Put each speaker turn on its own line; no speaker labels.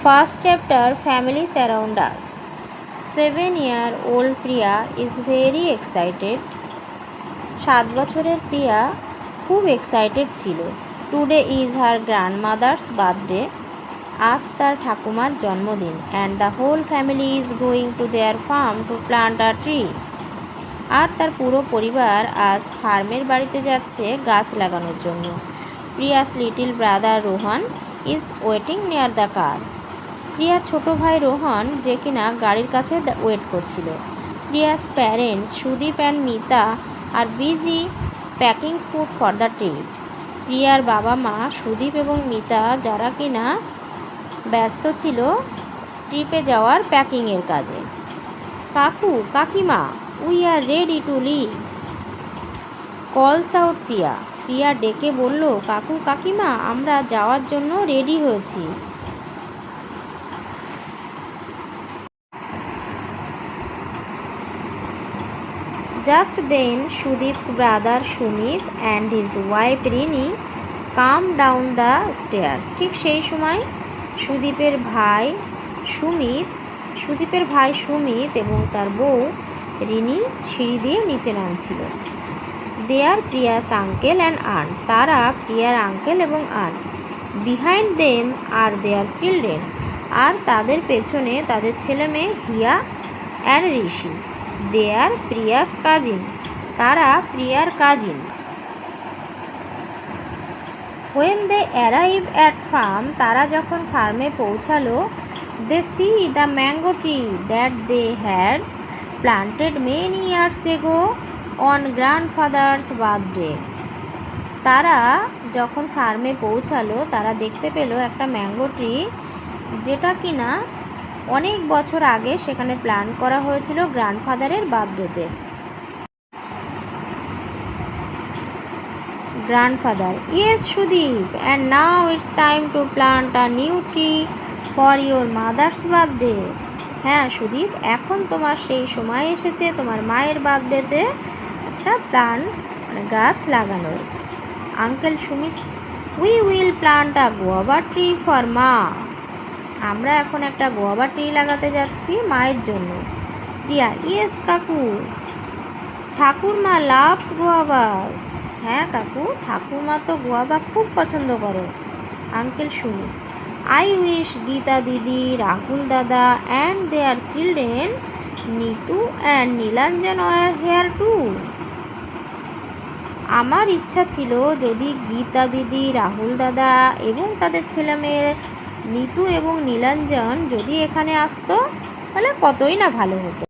First chapter, Families Around Us. 7-year-old Priya is very excited. 7 বছরের প্রিয়া খুব excited ছিল। Today is her grandmother's birthday. আজ তার ঠাকুমার জন্মদিন। And the whole family is going to their farm to plant a tree. আর তার পুরো পরিবার আজ ফার্মের বাড়িতে যাচ্ছে গাছ লাগানোর জন্য। Prius little brother Rohan is waiting near the car. প্রিয়ার ছোটো ভাই রোহন যে কিনা গাড়ির কাছে ওয়েট করছিল। Priya's parents Sudip and Mita are busy packing food for the trip. প্রিয়ার বাবা মা সুদীপ এবং মিতা যারা কিনা ব্যস্ত ছিল ট্রিপে যাওয়ার প্যাকিংয়ের কাজে। Kaku kakima we are ready to leave, calls out Priya. Priya ডেকে বলল, কাকু কাকিমা আমরা যাওয়ার জন্য রেডি হয়েছি। Just then, Sudeep's brother Sumit and his wife Rini come down the stairs. ঠিক সেই সময় সুদীপের ভাই সুমিত এবং তার বউ রিনি সিঁড়ি দিয়ে নিচে নামছিল। They are Priya's uncle and aunt. তারা প্রিয়ার আঙ্কেল এবং aunt. Behind them are their children. আর তাদের পেছনে তাদের ছেলে মেয়ে Hiya and Rishi. They are Priya's cousin. তারা প্রিয়ার cousin. When they arrive at farm, তারা যখন ফার্মে পৌঁছালো, they see the mango tree that they had planted many years ago on grandfather's birthday. তারা যখন ফার্মে পৌঁছালো তারা দেখতে পেল একটা ম্যাঙ্গো ট্রি যেটা কিনা অনেক বছর আগে সেখানে প্ল্যান করা হয়েছিল গ্র্যান্ডফাদারের বার্থডেতে। Grandfather, yes Sudip, and now it's time to plant a new tree for your mother's birthday. হ্যাঁ সুদীপ, এখন তোমার সেই সময় এসেছে তোমার মায়ের বার্থডেতে একটা গাছ লাগানোর। Uncle Sumit, we will plant a guava tree for মা। আমরা এখন একটা গোয়াবা ট্রি লাগাতে যাচ্ছি মায়ের জন্য। প্রিয়া, ইয়েস কাকু, ঠাকুরমা লাভস গোয়াবাস। হ্যাঁ কাকু, ঠাকুরমা তো গোয়াবা খুব পছন্দ করে। Uncle Sumit, I wish Gita didi, Rahul dada and their children Nitu and Nilanjan were here too. আমার ইচ্ছা ছিল যদি গীতা দিদি, রাহুল দাদা এবং তাদের ছেলেমেয়ে নিতু এবং নীলাঞ্জন যদি এখানে আসতো তাহলে কতই না ভালো হতো।